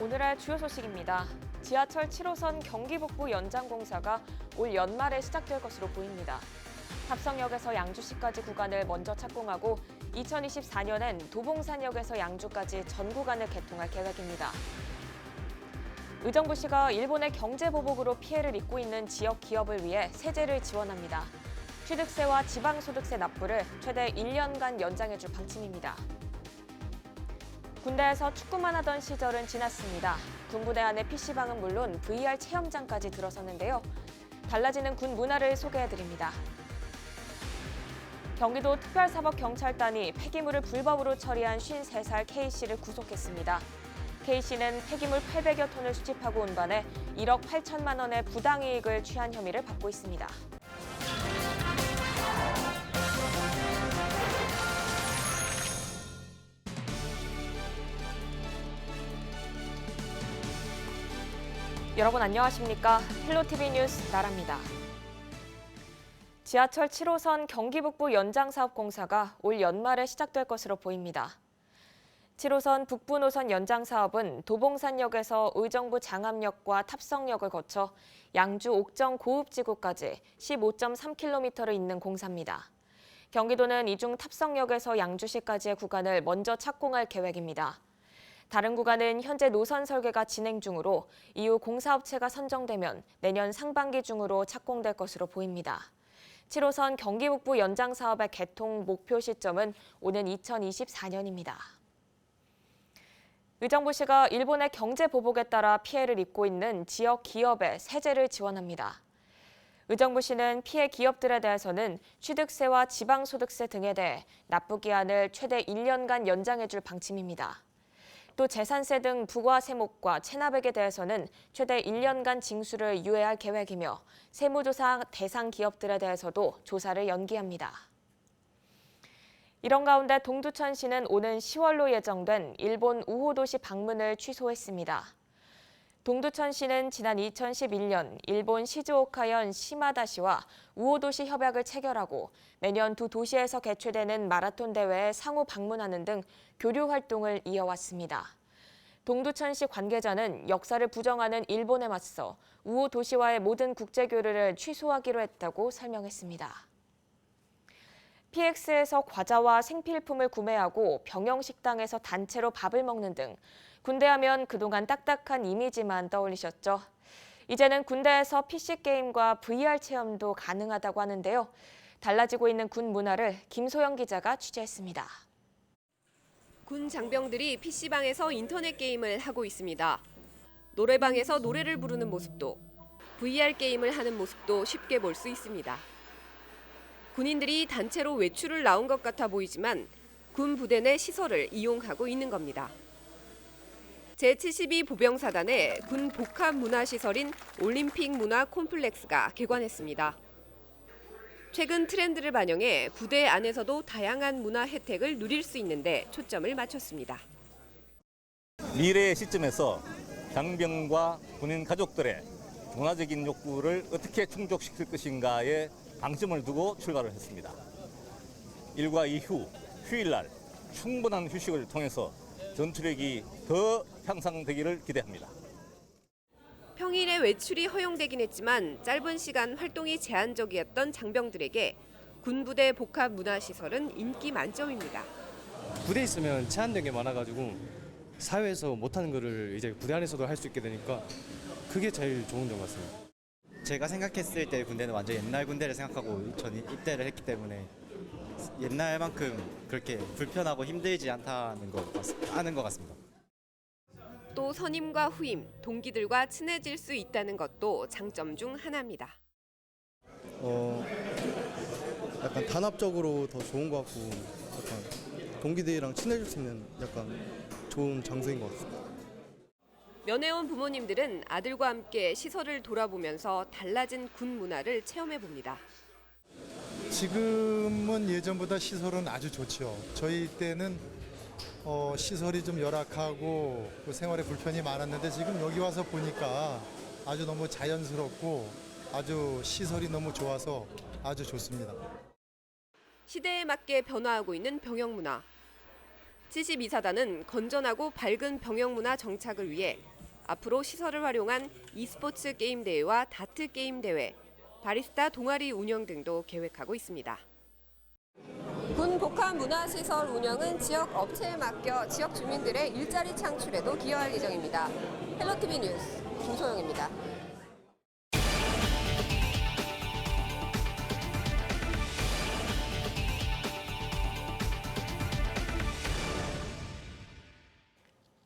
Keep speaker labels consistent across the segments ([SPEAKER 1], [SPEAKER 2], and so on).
[SPEAKER 1] 오늘의 주요 소식입니다. 지하철 7호선 경기 북부 연장 공사가 올 연말에 시작될 것으로 보입니다. 탑성역에서 양주시까지 구간을 먼저 착공하고 2024년엔 도봉산역에서 양주까지 전 구간을 개통할 계획입니다. 의정부시가 일본의 경제보복으로 피해를 입고 있는 지역 기업을 위해 세제를 지원합니다. 취득세와 지방소득세 납부를 최대 1년간 연장해줄 방침입니다. 군대에서 축구만 하던 시절은 지났습니다. 군부대 안의 PC방은 물론 VR 체험장까지 들어섰는데요. 달라지는 군 문화를 소개해드립니다. 경기도 특별사법경찰단이 폐기물을 불법으로 처리한 53살 K씨를 구속했습니다. K씨는 폐기물 800여 톤을 수집하고 온 반에 1억 8천만 원의 부당이익을 취한 혐의를 받고 있습니다. 여러분 안녕하십니까? 헬로티비 뉴스 나라입니다. 지하철 7호선 경기 북부 연장사업 공사가 올 연말에 시작될 것으로 보입니다. 7호선 북부 노선 연장 사업은 도봉산역에서 의정부 장암역과 탑성역을 거쳐 양주 옥정 고읍지구까지 15.3km를 잇는 공사입니다. 경기도는 이 중 탑성역에서 양주시까지의 구간을 먼저 착공할 계획입니다. 다른 구간은 현재 노선 설계가 진행 중으로 이후 공사업체가 선정되면 내년 상반기 중으로 착공될 것으로 보입니다. 7호선 경기 북부 연장 사업의 개통 목표 시점은 오는 2024년입니다. 의정부시가 일본의 경제 보복에 따라 피해를 입고 있는 지역 기업에 세제를 지원합니다. 의정부시는 피해 기업들에 대해서는 취득세와 지방소득세 등에 대해 납부 기한을 최대 1년간 연장해줄 방침입니다. 또 재산세 등 부과 세목과 체납액에 대해서는 최대 1년간 징수를 유예할 계획이며 세무조사 대상 기업들에 대해서도 조사를 연기합니다. 이런 가운데 동두천시는 오는 10월로 예정된 일본 우호도시 방문을 취소했습니다. 동두천시는 지난 2011년 일본 시즈오카현 시마다시와 우호도시 협약을 체결하고 매년 두 도시에서 개최되는 마라톤 대회에 상호 방문하는 등 교류 활동을 이어왔습니다. 동두천시 관계자는 역사를 부정하는 일본에 맞서 우호도시와의 모든 국제교류를 취소하기로 했다고 설명했습니다. PX에서 과자와 생필품을 구매하고 병영식당에서 단체로 밥을 먹는 등 군대하면 그동안 딱딱한 이미지만 떠올리셨죠. 이제는 군대에서 PC게임과 VR 체험도 가능하다고 하는데요. 달라지고 있는 군 문화를 김소영 기자가 취재했습니다.
[SPEAKER 2] 군 장병들이 PC방에서 인터넷 게임을 하고 있습니다. 노래방에서 노래를 부르는 모습도, VR 게임을 하는 모습도 쉽게 볼 수 있습니다. 군인들이 단체로 외출을 나온 것 같아 보이지만 군 부대 내 시설을 이용하고 있는 겁니다. 제72 보병사단의 군 복합문화시설인 올림픽 문화 콤플렉스가 개관했습니다. 최근 트렌드를 반영해 부대 안에서도 다양한 문화 혜택을 누릴 수 있는데 초점을 맞췄습니다.
[SPEAKER 3] 미래의 시점에서 장병과 군인 가족들의 문화적인 욕구를 어떻게 충족시킬 것인가에 방점을 두고 출발을 했습니다. 일과 이후 휴일날 충분한 휴식을 통해서 전투력이 더 향상되기를 기대합니다.
[SPEAKER 2] 평일에 외출이 허용되긴 했지만 짧은 시간 활동이 제한적이었던 장병들에게 군부대 복합문화시설은 인기 만점입니다.
[SPEAKER 4] 부대에 있으면 제한된 게 많아가지고 사회에서 못하는 거를 이제 부대 안에서도 할 수 있게 되니까 그게 제일 좋은 점 같습니다.
[SPEAKER 5] 제가 생각했을 때 군대는 완전 옛날 군대를 생각하고 전 입대를 했기 때문에 옛날만큼 그렇게 불편하고 힘들지 않다는 것 같습니다.
[SPEAKER 2] 또 선임과 후임, 동기들과 친해질 수 있다는 것도 장점 중 하나입니다.
[SPEAKER 6] 약간 단합적으로 더 좋은 것 같고 약간 동기들이랑 친해질 수 있는 약간 좋은 장소인 것 같습니다.
[SPEAKER 2] 면회 온 부모님들은 아들과 함께 시설을 돌아보면서 달라진 군 문화를 체험해 봅니다.
[SPEAKER 7] 지금은 예전보다 시설은 아주 좋죠. 저희 때는 시설이 좀 열악하고 그 생활에 불편이 많았는데 지금 여기 와서 보니까 아주 너무 자연스럽고 아주 시설이 너무 좋아서 아주 좋습니다.
[SPEAKER 2] 시대에 맞게 변화하고 있는 병영 문화. 72사단은 건전하고 밝은 병영문화 정착을 위해 앞으로 시설을 활용한 e스포츠 게임 대회와 다트 게임 대회, 바리스타 동아리 운영 등도 계획하고 있습니다. 군 복합 문화시설 운영은 지역 업체에 맡겨 지역 주민들의 일자리 창출에도 기여할 예정입니다. 헬로티비 뉴스 김소영입니다.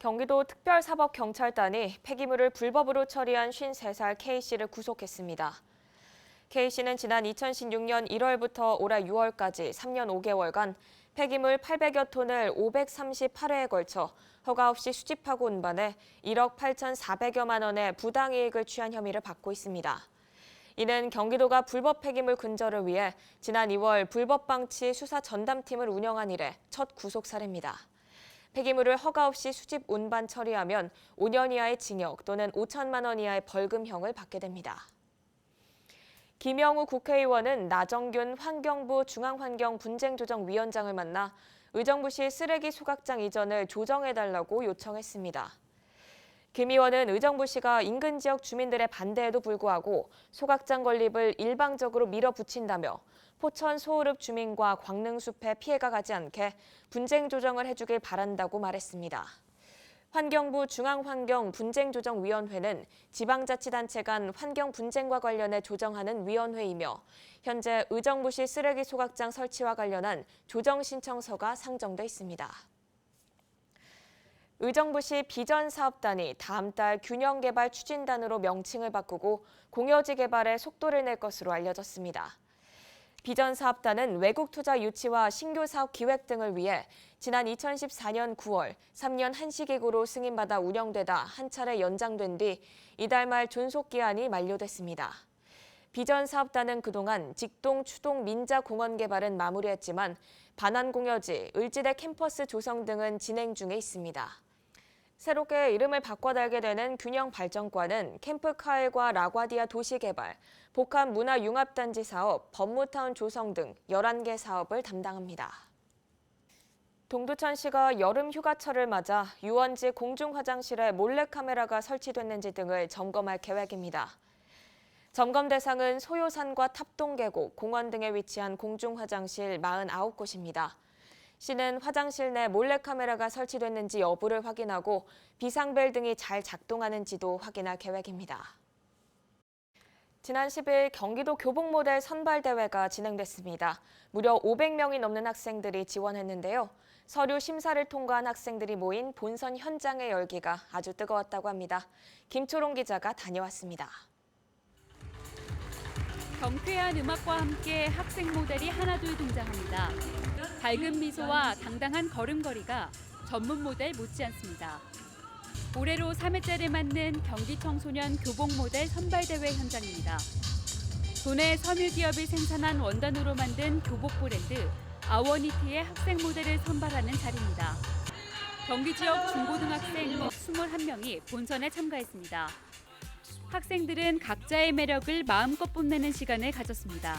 [SPEAKER 1] 경기도 특별사법경찰단이 폐기물을 불법으로 처리한 53살 K씨를 구속했습니다. K씨는 지난 2016년 1월부터 올해 6월까지 3년 5개월간 폐기물 800여 톤을 538회에 걸쳐 허가 없이 수집하고 운반해 1억 8,400여만 원의 부당이익을 취한 혐의를 받고 있습니다. 이는 경기도가 불법 폐기물 근절을 위해 지난 2월 불법방치 수사 전담팀을 운영한 이래 첫 구속 사례입니다. 폐기물을 허가 없이 수집 운반 처리하면 5년 이하의 징역 또는 5천만 원 이하의 벌금형을 받게 됩니다. 김영우 국회의원은 나정균 환경부 중앙환경분쟁조정위원장을 만나 의정부시 쓰레기 소각장 이전을 조정해달라고 요청했습니다. 김 의원은 의정부시가 인근 지역 주민들의 반대에도 불구하고 소각장 건립을 일방적으로 밀어붙인다며 포천 소호읍 주민과 광릉숲에 피해가 가지 않게 분쟁 조정을 해주길 바란다고 말했습니다. 환경부 중앙환경분쟁조정위원회는 지방자치단체 간 환경 분쟁과 관련해 조정하는 위원회이며 현재 의정부시 쓰레기 소각장 설치와 관련한 조정 신청서가 상정돼 있습니다. 의정부시 비전사업단이 다음 달 균형개발 추진단으로 명칭을 바꾸고 공여지 개발에 속도를 낼 것으로 알려졌습니다. 비전사업단은 외국 투자 유치와 신규 사업 기획 등을 위해 지난 2014년 9월 3년 한시기구로 승인받아 운영되다 한 차례 연장된 뒤 이달 말 존속기한이 만료됐습니다. 비전사업단은 그동안 직동, 추동, 민자 공원 개발은 마무리했지만 반환공여지, 을지대 캠퍼스 조성 등은 진행 중에 있습니다. 새롭게 이름을 바꿔 달게 되는 균형발전과는 캠프카일과 라과디아 도시개발, 복합문화융합단지 사업, 법무타운 조성 등 11개 사업을 담당합니다. 동두천시가 여름 휴가철을 맞아 유원지 공중화장실에 몰래카메라가 설치됐는지 등을 점검할 계획입니다. 점검 대상은 소요산과 탑동계곡, 공원 등에 위치한 공중화장실 49곳입니다. 시는 화장실 내 몰래카메라가 설치됐는지 여부를 확인하고 비상벨 등이 잘 작동하는지도 확인할 계획입니다. 지난 10일 경기도 교복모델 선발대회가 진행됐습니다. 무려 500명이 넘는 학생들이 지원했는데요. 서류 심사를 통과한 학생들이 모인 본선 현장의 열기가 아주 뜨거웠다고 합니다. 김초롱 기자가 다녀왔습니다.
[SPEAKER 8] 경쾌한 음악과 함께 학생 모델이 하나둘 등장합니다. 밝은 미소와 당당한 걸음걸이가 전문 모델 못지않습니다. 올해로 3회째를 맞는 경기 청소년 교복 모델 선발대회 현장입니다. 도내 섬유기업이 생산한 원단으로 만든 교복 브랜드 아워니티의 학생 모델을 선발하는 자리입니다. 경기 지역 중고등학생 21명이 본선에 참가했습니다. 학생들은 각자의 매력을 마음껏 뽐내는 시간을 가졌습니다.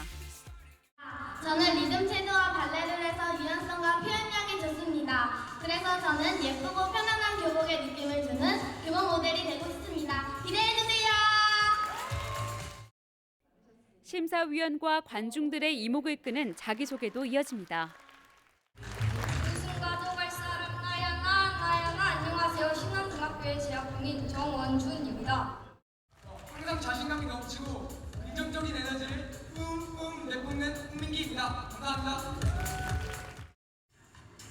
[SPEAKER 9] 저는 리듬 체조와 발레를 해서 유연성과 표현력이 좋습니다. 그래서 저는 예쁘고 편안한 교복의 느낌을 주는 교복 모델이 되고 싶습니다. 기대해주세요.
[SPEAKER 8] 심사위원과 관중들의 이목을 끄는 자기소개도 이어집니다.
[SPEAKER 9] 우승 가져갈 사람 나야나 안녕하세요. 신남중학교에 재학 중인 정원준입니다.
[SPEAKER 10] 항상 자신감이 넘치고 긍정적인 에너지를 뿜뿜 내뿜는 홍민기입니다. 감사합니다.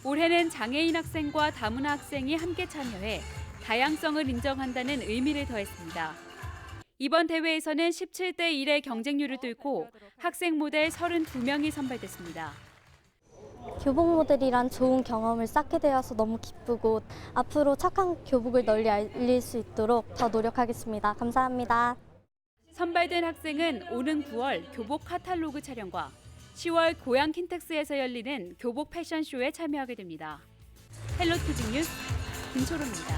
[SPEAKER 8] 올해는 장애인 학생과 다문화 학생이 함께 참여해 다양성을 인정한다는 의미를 더했습니다. 이번 대회에서는 17대 1의 경쟁률을 뚫고 학생 모델 32명이 선발됐습니다.
[SPEAKER 11] 교복 모델이란 좋은 경험을 쌓게 되어서 너무 기쁘고 앞으로 착한 교복을 널리 알릴 수 있도록 더 노력하겠습니다. 감사합니다.
[SPEAKER 8] 선발된 학생은 오는 9월 교복 카탈로그 촬영과 10월 고양 킨텍스에서 열리는 교복 패션쇼에 참여하게 됩니다. 헬로티비 뉴스 김초롱입니다.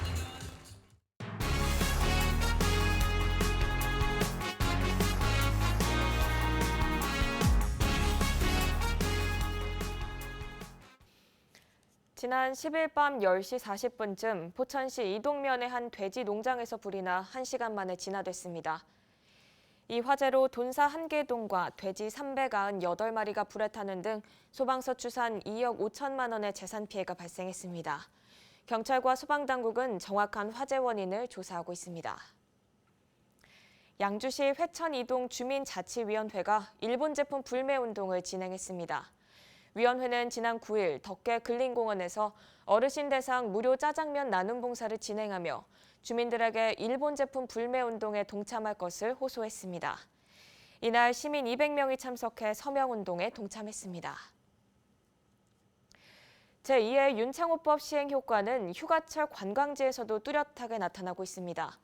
[SPEAKER 1] 지난 지난 10일 밤 10시 40분쯤 포천시 이동면의 한 돼지 농장에서 불이 나 1시간 만에 진화됐습니다. 이 화재로 돈사 1개동과 돼지 398마리가 불에 타는 등 소방서 추산 2억 5천만 원의 재산 피해가 발생했습니다. 경찰과 소방당국은 정확한 화재 원인을 조사하고 있습니다. 양주시 회천이동 주민자치위원회가 일본 제품 불매 운동을 진행했습니다. 위원회는 지난 9일 덕계 근린공원에서 어르신 대상 무료 짜장면 나눔 봉사를 진행하며 주민들에게 일본 제품 불매 운동에 동참할 것을 호소했습니다. 이날 시민 200명이 참석해 서명운동에 동참했습니다. 제2의 윤창호법 시행 효과는 휴가철 관광지에서도 뚜렷하게 나타나고 있습니다.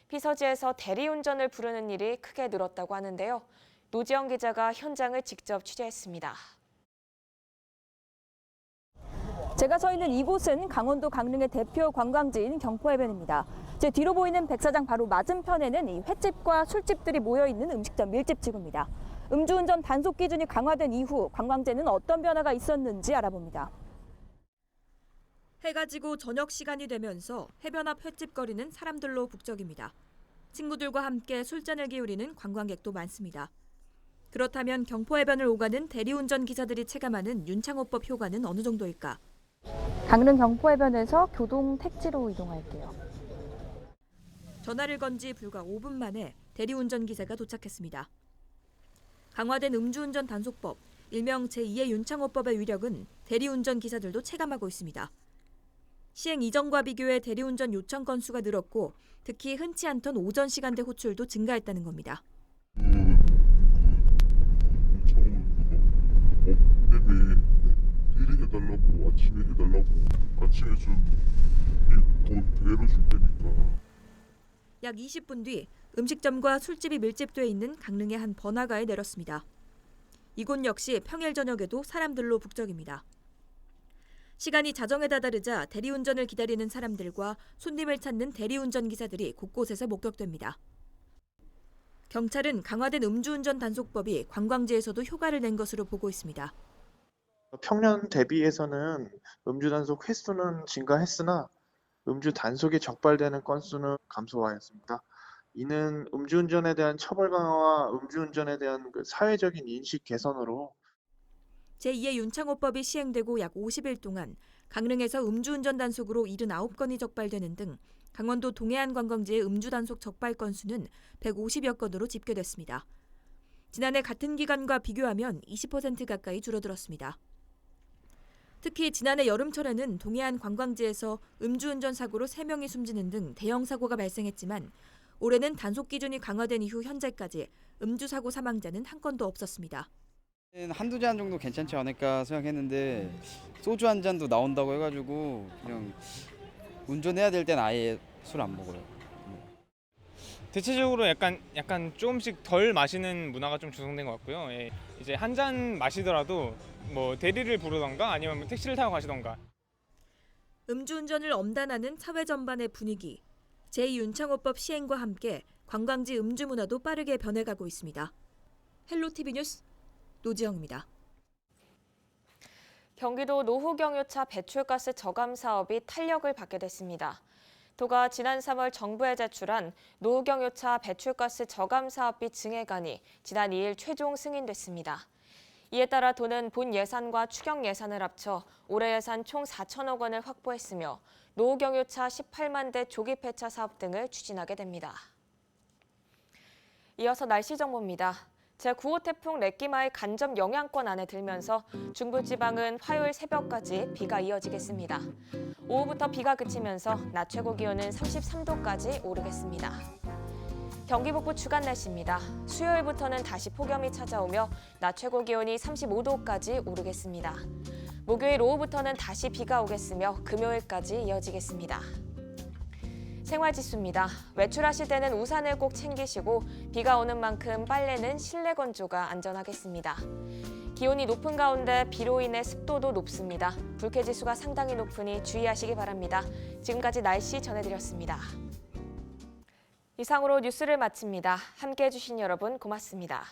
[SPEAKER 1] 피서지에서 대리운전을 부르는 일이 크게 늘었다고 하는데요. 노지영 기자가 현장을 직접 취재했습니다.
[SPEAKER 12] 제가 서 있는 이곳은 강원도 강릉의 대표 관광지인 경포해변입니다. 제 뒤로 보이는 백사장 바로 맞은편에는 이 횟집과 술집들이 모여있는 음식점 밀집지구입니다. 음주운전 단속 기준이 강화된 이후 관광지에는 어떤 변화가 있었는지 알아봅니다. 해가 지고 저녁 시간이 되면서 해변 앞 횟집 거리는 사람들로 북적입니다. 친구들과 함께 술잔을 기울이는 관광객도 많습니다. 그렇다면 경포해변을 오가는 대리운전 기사들이 체감하는 윤창호법 효과는 어느 정도일까? 강릉 경포해변에서 교동 택지로 이동할게요. 전화를 건 지 불과 5분 만에 대리운전 기사가 도착했습니다. 강화된 음주운전 단속법, 일명 제2의 윤창호법의 위력은 대리운전 기사들도 체감하고 있습니다. 시행 이전과 비교해 대리운전 요청 건수가 늘었고 특히 흔치 않던 오전 시간대 호출도 증가했다는 겁니다.
[SPEAKER 13] 미리 해달라고 아침에 해달라고 아침에 돈 배로 줄 테니까.
[SPEAKER 12] 약 20분 뒤 음식점과 술집이 밀집돼 있는 강릉의 한 번화가에 내렸습니다. 이곳 역시 평일 저녁에도 사람들로 북적입니다. 시간이 자정에 다다르자 대리운전을 기다리는 사람들과 손님을 찾는 대리운전 기사들이 곳곳에서 목격됩니다. 경찰은 강화된 음주운전 단속법이 관광지에서도 효과를 낸 것으로 보고 있습니다.
[SPEAKER 14] 평년 대비해서는 음주 단속 횟수는 증가했으나 음주 단속에 적발되는 건수는 감소하였습니다. 이는 음주운전에 대한 처벌 강화와 음주운전에 대한 사회적인 인식 개선으로
[SPEAKER 12] 제2의 윤창호법이 시행되고 약 50일 동안 강릉에서 음주운전 단속으로 79건이 적발되는 등 강원도 동해안 관광지의 음주 단속 적발 건수는 150여 건으로 집계됐습니다. 지난해 같은 기간과 비교하면 20% 가까이 줄어들었습니다. 특히 지난해 여름철에는 동해안 관광지에서 음주운전 사고로 3명이 숨지는 등 대형 사고가 발생했지만 올해는 단속 기준이 강화된 이후 현재까지 음주사고 사망자는 한 건도 없었습니다.
[SPEAKER 15] 한두 잔 정도 괜찮지 않을까 생각했는데 소주 한 잔도 나온다고 해가지고 그냥 운전해야 될 땐 아예 술 안 먹어요.
[SPEAKER 16] 대체적으로 약간 조금씩 덜 마시는 문화가 좀 조성된 것 같고요. 예, 이제 한 잔 마시더라도 뭐 대리를 부르던가 아니면 뭐 택시를 타고 가시던가.
[SPEAKER 12] 음주운전을 엄단하는 사회 전반의 분위기. 제2윤창호법 시행과 함께 관광지 음주 문화도 빠르게 변해가고 있습니다. 헬로티비 뉴스 노지영입니다.
[SPEAKER 1] 경기도 노후경유차 배출가스 저감 사업이 탄력을 받게 됐습니다. 도가 지난 3월 정부에 제출한 노후경유차 배출가스 저감 사업비 증액안이 지난 2일 최종 승인됐습니다. 이에 따라 도는 본 예산과 추경 예산을 합쳐 올해 예산 총 4천억 원을 확보했으며 노후경유차 18만 대 조기 폐차 사업 등을 추진하게 됩니다. 이어서 날씨 정보입니다. 제9호 태풍 레끼마의 간접 영향권 안에 들면서 중부지방은 화요일 새벽까지 비가 이어지겠습니다. 오후부터 비가 그치면서 낮 최고 기온은 33도까지 오르겠습니다. 경기 북부 주간 날씨입니다. 수요일부터는 다시 폭염이 찾아오며 낮 최고 기온이 35도까지 오르겠습니다. 목요일 오후부터는 다시 비가 오겠으며 금요일까지 이어지겠습니다. 생활지수입니다. 외출하실 때는 우산을 꼭 챙기시고 비가 오는 만큼 빨래는 실내 건조가 안전하겠습니다. 기온이 높은 가운데 비로 인해 습도도 높습니다. 불쾌지수가 상당히 높으니 주의하시기 바랍니다. 지금까지 날씨 전해드렸습니다. 이상으로 뉴스를 마칩니다. 함께해 주신 여러분 고맙습니다.